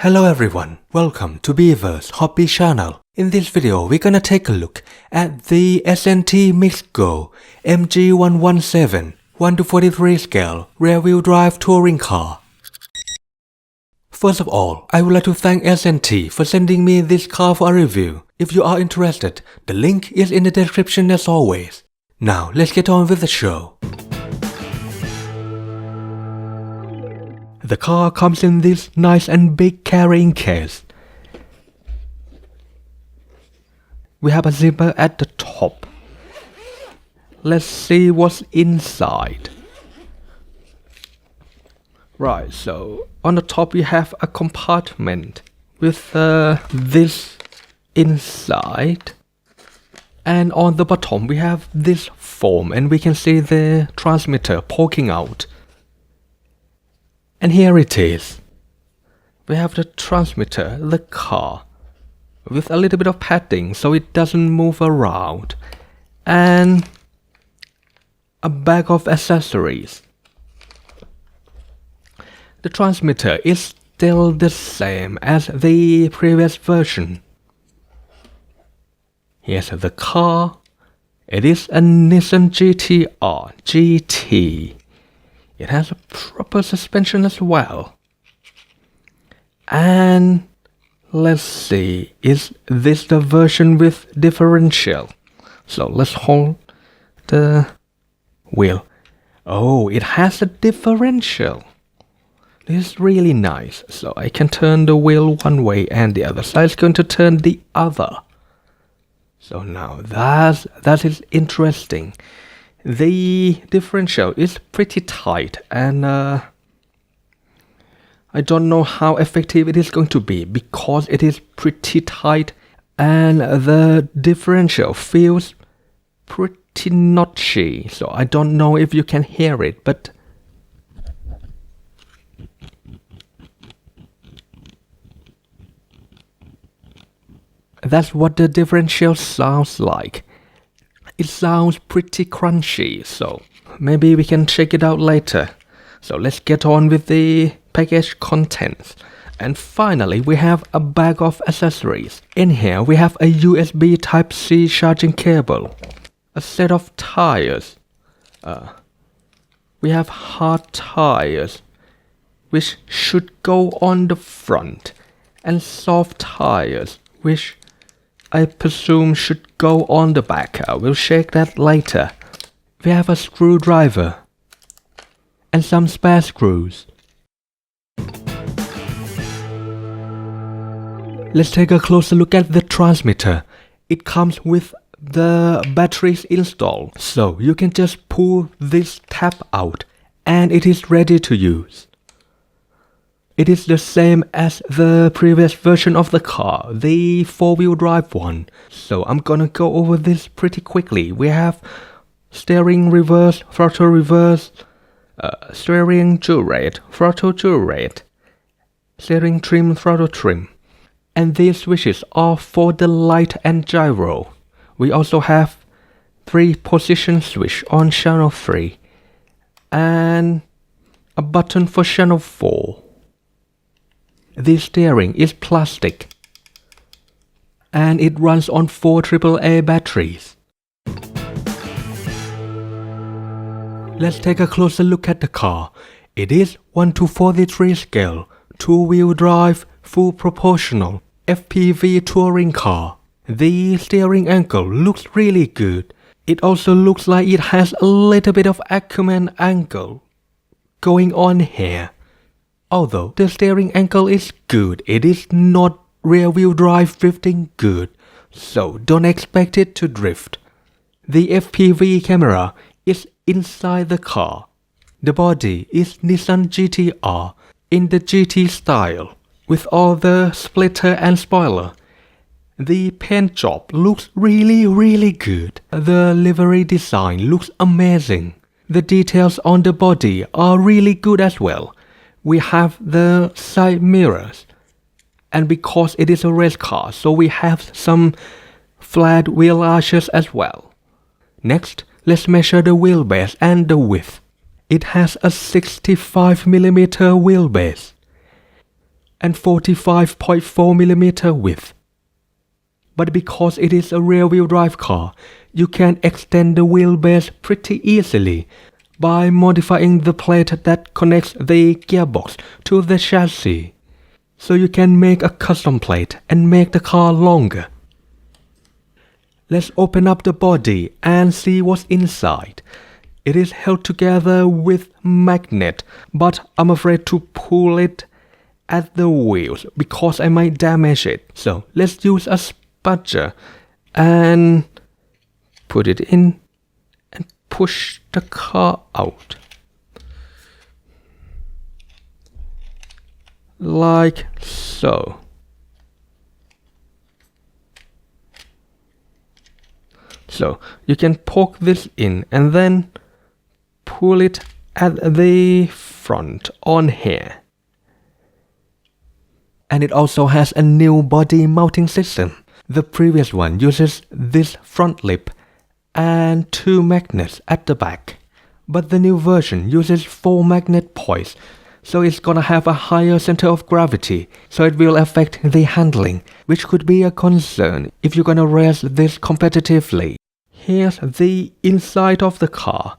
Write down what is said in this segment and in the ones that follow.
Hello everyone, welcome to Beaver's Hobby Channel. In this video, we're gonna take a look at the SNT Mixed Go MG117 1:43 scale rear-wheel drive touring car. First of all, I would like to thank SNT for sending me this car for a review. If you are interested, the link is in the description as always. Now, let's get on with the show. The car comes in this nice and big carrying case. We have a zipper at the top. Let's see what's inside. Right, so on the top we have a compartment with this inside. And on the bottom we have this foam and we can see the transmitter poking out. And here it is. We have the transmitter, the car, with a little bit of padding so it doesn't move around. And a bag of accessories. The transmitter is still the same as the previous version. Here's the car. It is a Nissan GT-R GT. It has a proper suspension as well. And let's see, is this the version with differential? So let's hold the wheel. Oh, it has a differential. This is really nice. So I can turn the wheel one way and the other side is going to turn the other. So now that is interesting. The differential is pretty tight and I don't know how effective it is going to be because it is pretty tight and the differential feels pretty notchy. So I don't know if you can hear it, but that's what the differential sounds like. It sounds pretty crunchy, so maybe we can check it out later. So let's get on with the package contents. And finally, we have a bag of accessories. In here, we have a USB Type-C charging cable, a set of tires. We have hard tires, which should go on the front, and soft tires, which I presume should go on the back. I will check that later. We have a screwdriver and some spare screws. Let's take a closer look at the transmitter. It comes with the batteries installed, so you can just pull this tab out and it is ready to use. It is the same as the previous version of the car, the four-wheel drive one. So I'm gonna go over this pretty quickly. We have steering reverse, throttle reverse, steering dual rate, throttle dual rate, steering trim, throttle trim. And these switches are for the light and gyro. We also have 3-position switch on channel 3 and a button for channel 4. The steering is plastic and it runs on 4 AAA batteries. Let's take a closer look at the car. It is 1:43 scale, 2-wheel drive, full proportional, FPV touring car. The steering angle looks really good. It also looks like it has a little bit of acumen angle going on here. Although the steering angle is good, it is not rear-wheel drive drifting good, so don't expect it to drift. The FPV camera is inside the car. The body is Nissan GT-R in the GT style, with all the splitter and spoiler. The paint job looks really good. The livery design looks amazing. The details on the body are really good as well. We have the side mirrors, and because it is a race car, so we have some flat wheel arches as well. Next, let's measure the wheelbase and the width. It has a 65mm wheelbase. and 45.4mm width. But because it is a rear-wheel drive car, you can extend the wheelbase pretty easily by modifying the plate that connects the gearbox to the chassis. So you can make a custom plate and make the car longer. Let's open up the body and see what's inside. It is held together with magnet, but I'm afraid to pull it at the wheels because I might damage it. So let's use a spudger and put it in and push the car out. Like so. So you can poke this in and then pull it at the front on here. And it also has a new body mounting system. The previous one uses this front lip and 2 magnets at the back. But the new version uses 4 magnet points, so it's gonna have a higher center of gravity, so it will affect the handling, which could be a concern if you're gonna race this competitively. Here's the inside of the car.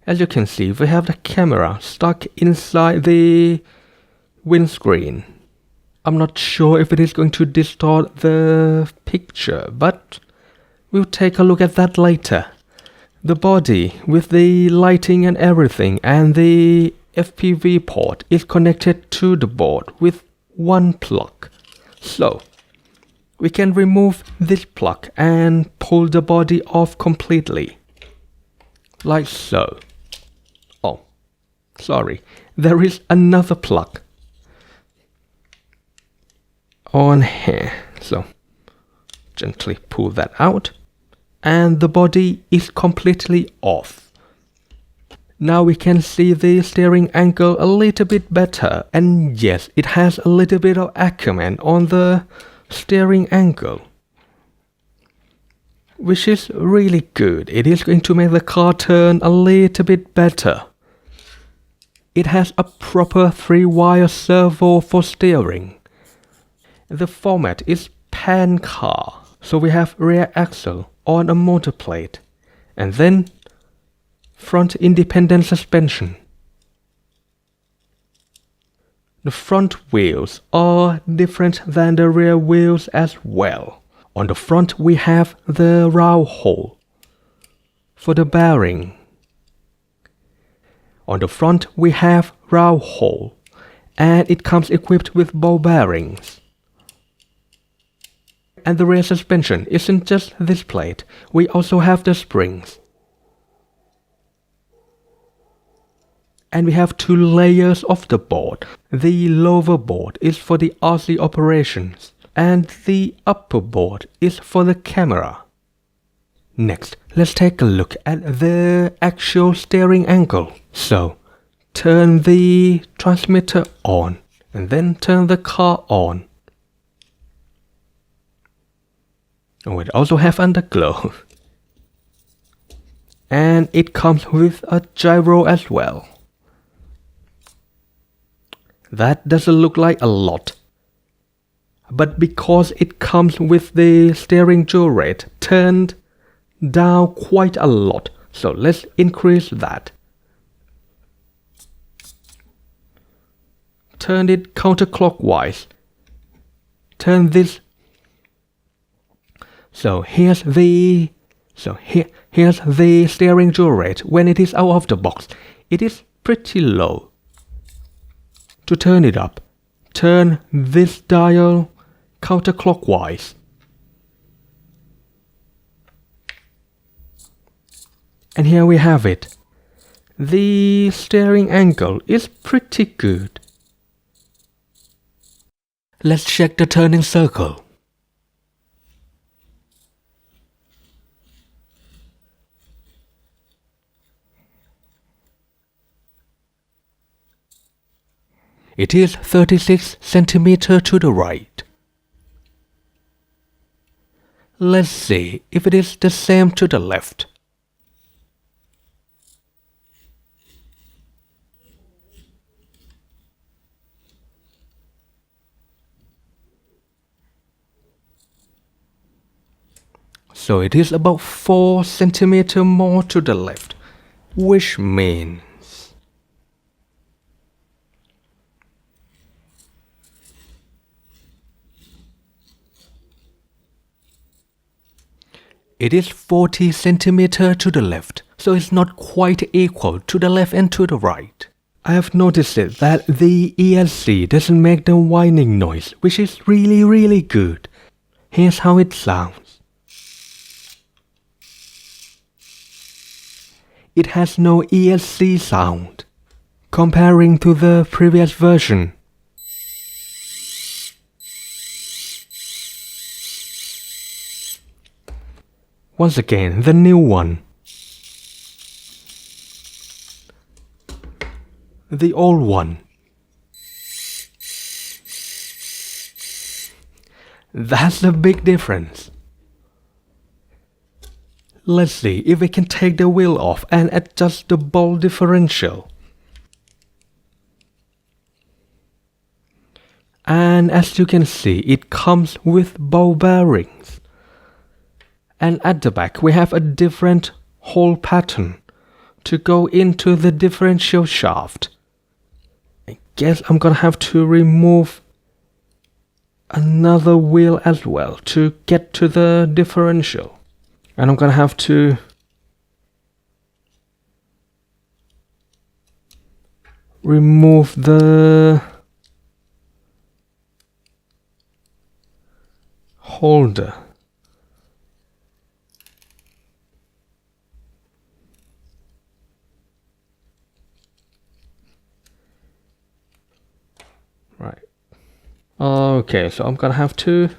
As you can see, we have the camera stuck inside the windscreen. I'm not sure if it is going to distort the picture, but we'll take a look at that later. The body with the lighting and everything and the FPV port is connected to the board with one plug. So we can remove this plug and pull the body off completely. Like so. Oh, sorry. There is another plug on here. So gently pull that out. And the body is completely off. Now we can see the steering angle a little bit better. And yes, it has a little bit of acumen on the steering angle, which is really good. It is going to make the car turn a little bit better. It has a proper 3-wire servo for steering. The format is pan car, so we have rear axle on a motor plate, and then front independent suspension. The front wheels are different than the rear wheels as well. On the front we have the round hole for the bearing. On the front we have round hole, and it comes equipped with ball bearings. And the rear suspension isn't just this plate, we also have the springs. And we have 2 layers of the board. The lower board is for the RC operations, and the upper board is for the camera. Next, let's take a look at the actual steering angle. So, turn the transmitter on, and then turn the car on. Oh, it also has underglow. And it comes with a gyro as well. That doesn't look like a lot. But because it comes with the steering yaw rate turned down quite a lot, so let's increase that. Turn it counterclockwise. Turn this. So here's the steering yaw rate when it is out of the box. It is pretty low. To turn it up, turn this dial counterclockwise. And here we have it. The steering angle is pretty good. Let's check the turning circle. It is 36 centimeters to the right. Let's see if it is the same to the left. So it is about 4 centimeters more to the left, which means it is 40 centimeters to the left, so it's not quite equal to the left and to the right. I have noticed that the ESC doesn't make the whining noise, which is really good. Here's how it sounds. It has no ESC sound, comparing to the previous version. Once again, the new one. The old one. That's a big difference. Let's see if we can take the wheel off and adjust the ball differential. And as you can see, it comes with ball bearings. And at the back we have a different hole pattern to go into the differential shaft. I guess I'm gonna have to remove another wheel as well to get to the differential. And I'm gonna have to remove the holder. Right. Okay, so I'm gonna have to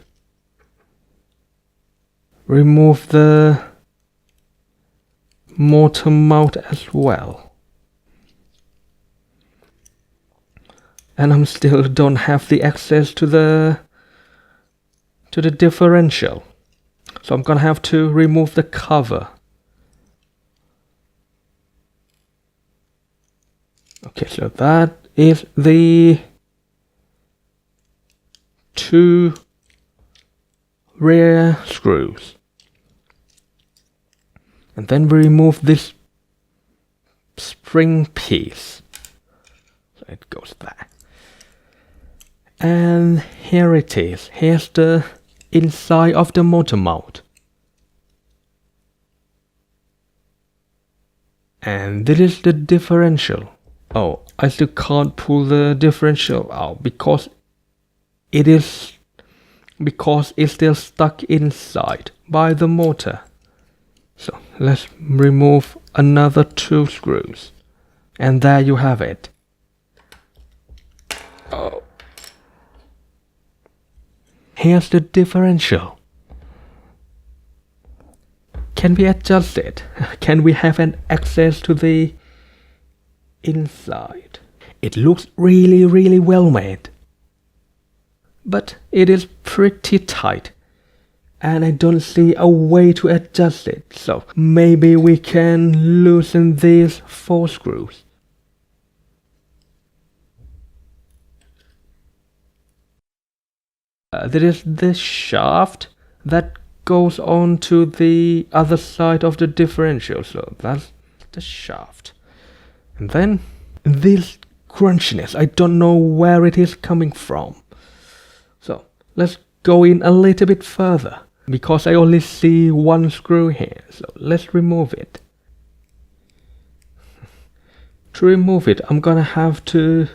remove the motor mount as well. And I'm still don't have the access to the differential. So I'm gonna have to remove the cover. Okay, so that is the 2 rear screws. And then we remove this spring piece. So it goes there. And here it is. Here's the inside of the motor mount. And this is the differential. Oh, I still can't pull the differential out because it's still stuck inside by the motor. So let's remove another 2 screws. And there you have it. Oh. Here's the differential. Can we adjust it? Can we have an access to the inside? It looks really well made. But it is pretty tight. And I don't see a way to adjust it. So maybe we can loosen these 4 screws. There is this shaft that goes on to the other side of the differential. So that's the shaft. And then this crunchiness, I don't know where it is coming from. So let's go in a little bit further because I only see 1 screw here. So let's remove it. To remove it, I'm gonna have to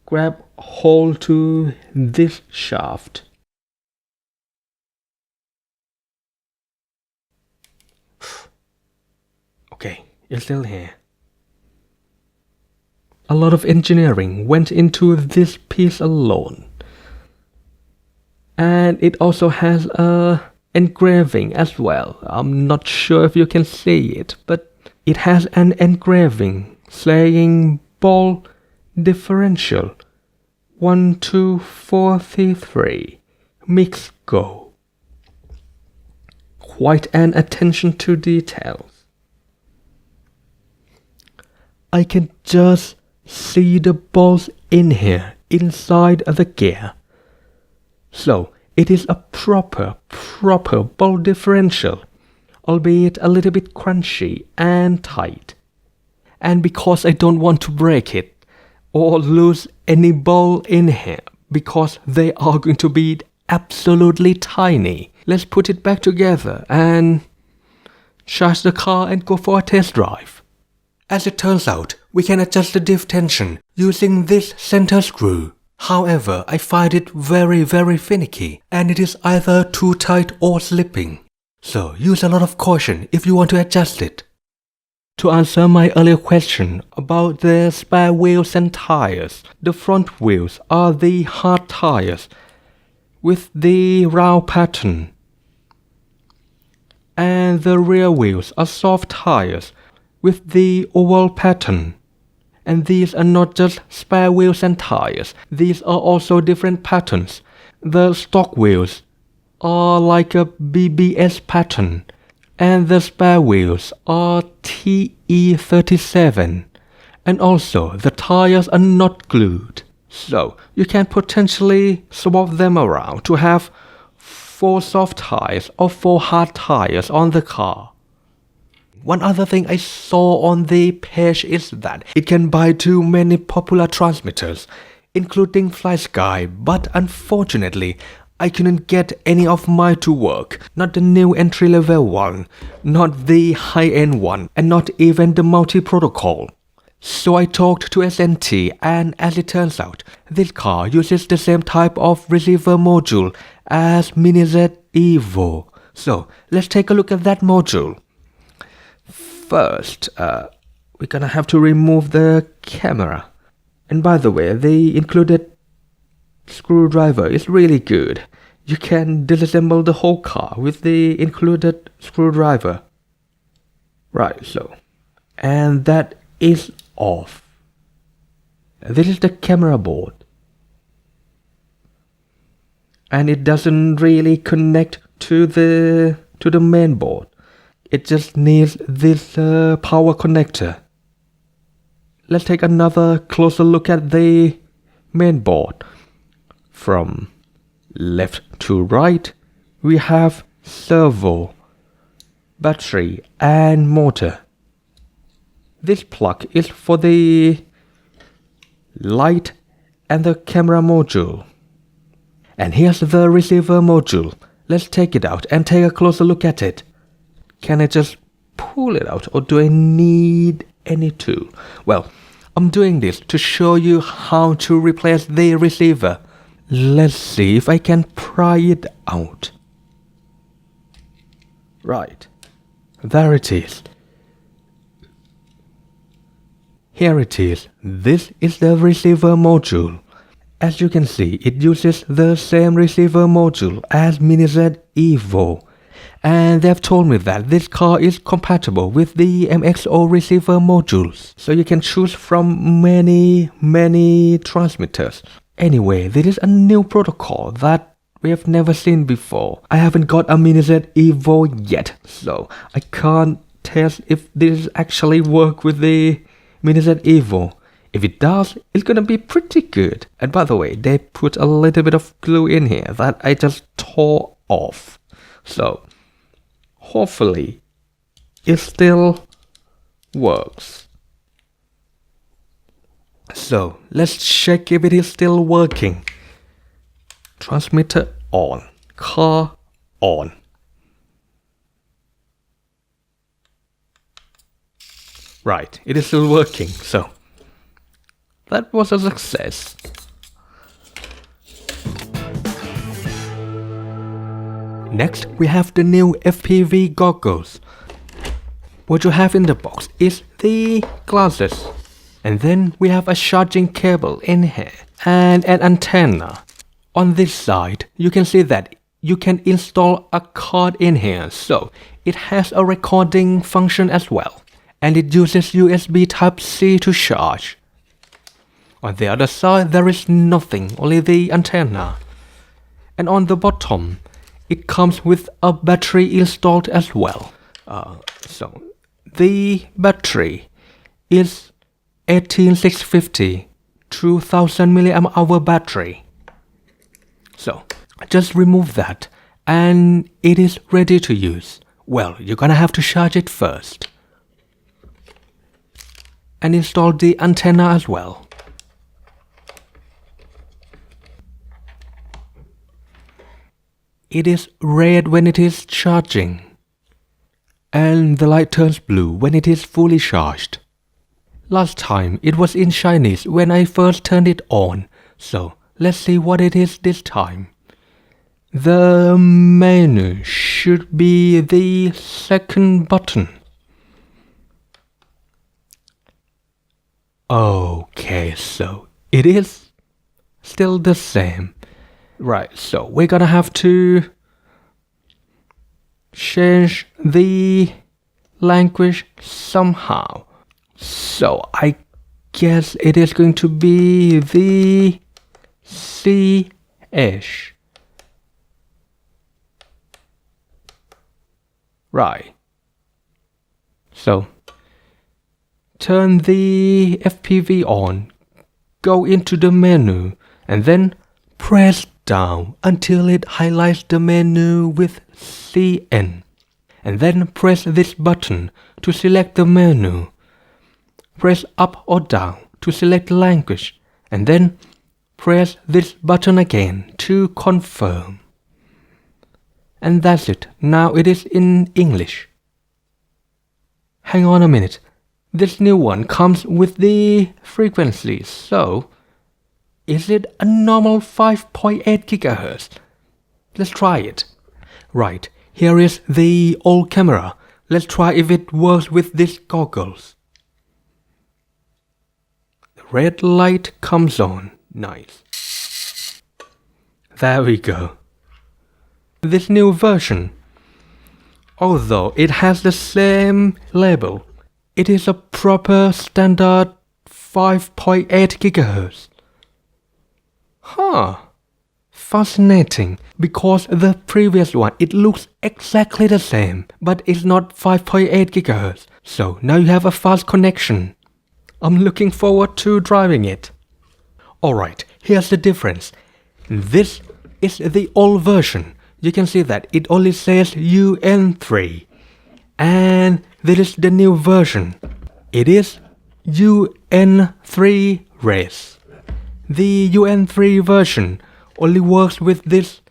grab hold to this shaft. Okay, it's still here. A lot of engineering went into this piece alone. And it also has a engraving as well. I'm not sure if you can see it, but it has an engraving saying ball differential 12433 mix go. Quite an attention to details. I can just see the balls in here inside the gear. So it is a proper ball differential, albeit a little bit crunchy and tight. And because I don't want to break it or lose any ball in here, because they are going to be absolutely tiny, let's put it back together and charge the car and go for a test drive. As it turns out, we can adjust the diff tension using this center screw. However, I find it very finicky, and it is either too tight or slipping. So use a lot of caution if you want to adjust it. To answer my earlier question about the spare wheels and tires, the front wheels are the hard tires with the round pattern, and the rear wheels are soft tires with the oval pattern. And these are not just spare wheels and tires, these are also different patterns. The stock wheels are like a BBS pattern, and the spare wheels are TE37, and also the tires are not glued, so you can potentially swap them around to have 4 soft tires or 4 hard tires on the car. One other thing I saw on the page is that it can bind to many popular transmitters, including FlySky, but unfortunately, I couldn't get any of mine to work, not the new entry-level one, not the high-end one, and not even the multi-protocol. So I talked to SNT, and as it turns out, this car uses the same type of receiver module as MiniZ Evo. So let's take a look at that module. First, we're gonna have to remove the camera. And by the way, the included screwdriver is really good. You can disassemble the whole car with the included screwdriver. Right, so. And that is off. This is the camera board. And it doesn't really connect to the main board. It just needs this power connector. Let's take another closer look at the main board. From left to right, we have servo, battery, and motor. This plug is for the light and the camera module. And here's the receiver module. Let's take it out and take a closer look at it. Can I just pull it out, or do I need any tool? Well, I'm doing this to show you how to replace the receiver. Let's see if I can pry it out. Right, there it is. Here it is. This is the receiver module. As you can see, it uses the same receiver module as MiniZ Evo. And they've told me that this car is compatible with the MXO receiver modules, so you can choose from many transmitters. Anyway, this is a new protocol that we have never seen before. I haven't got a MiniZ Evo yet, so I can't test if this actually works with the MiniZ Evo. If it does, it's gonna be pretty good. And by the way, they put a little bit of glue in here that I just tore off. So hopefully it still works. So let's check if it is still working. Transmitter on, car on. Right, it is still working, so that was a success. Next, we have the new FPV goggles. What you have in the box is the glasses. And then we have a charging cable in here and an antenna. On this side, you can see that you can install a card in here, so it has a recording function as well. And it uses USB Type-C to charge. On the other side, there is nothing, only the antenna. And on the bottom, it comes with a battery installed as well. So the battery is 18650 2000 mAh battery. So Just remove that and it is ready to use. Well, you're gonna have to charge it first. And install the antenna as well. It is red when it is charging. And the light turns blue when it is fully charged. Last time it was in Chinese when I first turned it on, so let's see what it is this time. The menu should be the second button. Okay, so it is still the same. Right, so we're gonna have to change the language somehow. So I guess it is going to be the CH. Right. So turn the FPV on, go into the menu, and then press down until it highlights the menu with CN. And then press this button to select the menu. Press up or down to select language, and then press this button again to confirm. And that's it. Now it is in English. Hang on a minute. This new one comes with the frequency, so is it a normal 5.8 GHz? Let's try it. Right, here is the old camera. Let's try if it works with these goggles. The red light comes on. Nice. There we go. This new version, although it has the same label, it is a proper standard 5.8 GHz. Huh. Fascinating, because the previous one, it looks exactly the same, but it's not 5.8 GHz. So now you have a fast connection. I'm looking forward to driving it. Alright, here's the difference. This is the old version. You can see that it only says UN3. And this is the new version. It is UN3 race. The UN3 version only works with this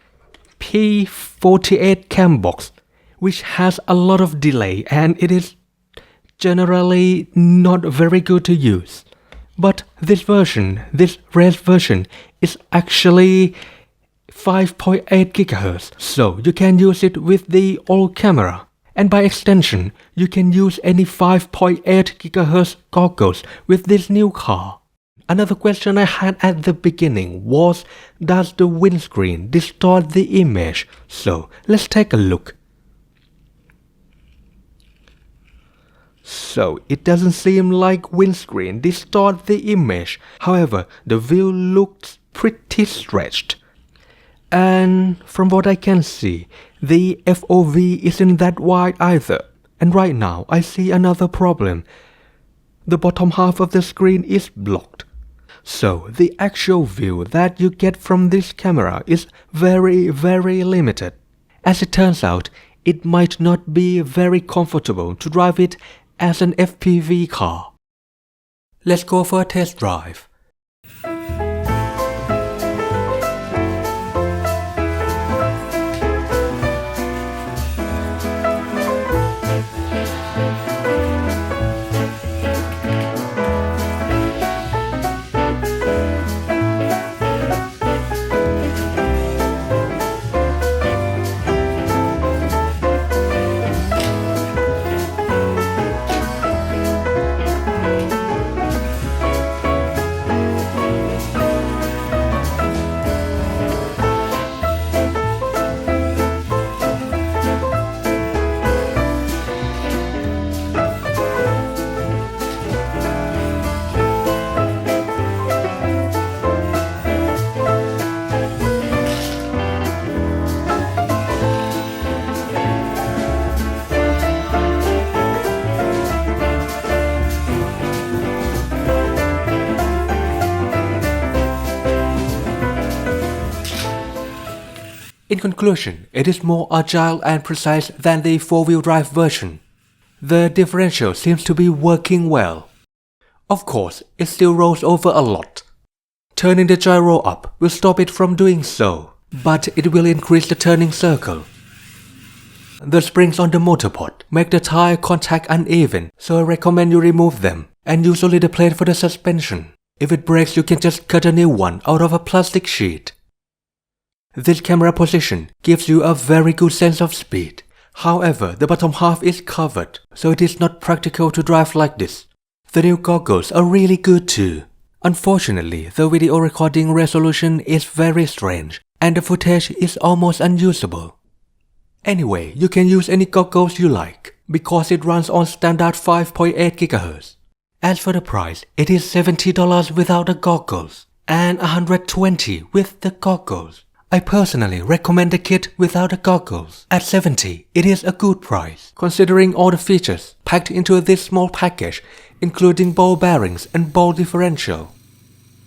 P48 cam box, which has a lot of delay and it is generally not very good to use. But this version, this race version, is actually 5.8 GHz, so you can use it with the old camera. And by extension, you can use any 5.8 GHz goggles with this new car. Another question I had at the beginning was, does the windscreen distort the image? So let's take a look. So it doesn't seem like windscreen distort the image. However, the view looks pretty stretched. And from what I can see, the FOV isn't that wide either. And right now I see another problem. The bottom half of the screen is blocked. So the actual view that you get from this camera is very limited. As it turns out, it might not be very comfortable to drive it as an FPV car. Let's go for a test drive. In conclusion, it is more agile and precise than the 4-wheel drive version. The differential seems to be working well. Of course, it still rolls over a lot. Turning the gyro up will stop it from doing so, but it will increase the turning circle. The springs on the motor pod make the tire contact uneven, so I recommend you remove them and use only the plate for the suspension. If it breaks, you can just cut a new one out of a plastic sheet. This camera position gives you a very good sense of speed. However, the bottom half is covered, so it is not practical to drive like this. The new goggles are really good too. Unfortunately, the video recording resolution is very strange, and the footage is almost unusable. Anyway, you can use any goggles you like, because it runs on standard 5.8 GHz. As for the price, it is $70 without the goggles, and $120 with the goggles. I personally recommend the kit without the goggles. At $70, it is a good price, considering all the features packed into this small package, including ball bearings and ball differential.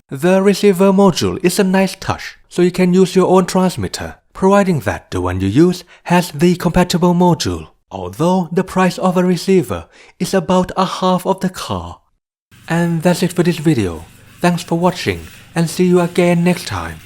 The receiver module is a nice touch, so you can use your own transmitter, providing that the one you use has the compatible module, although the price of a receiver is about a half of the car. And that's it for this video. Thanks for watching, and see you again next time.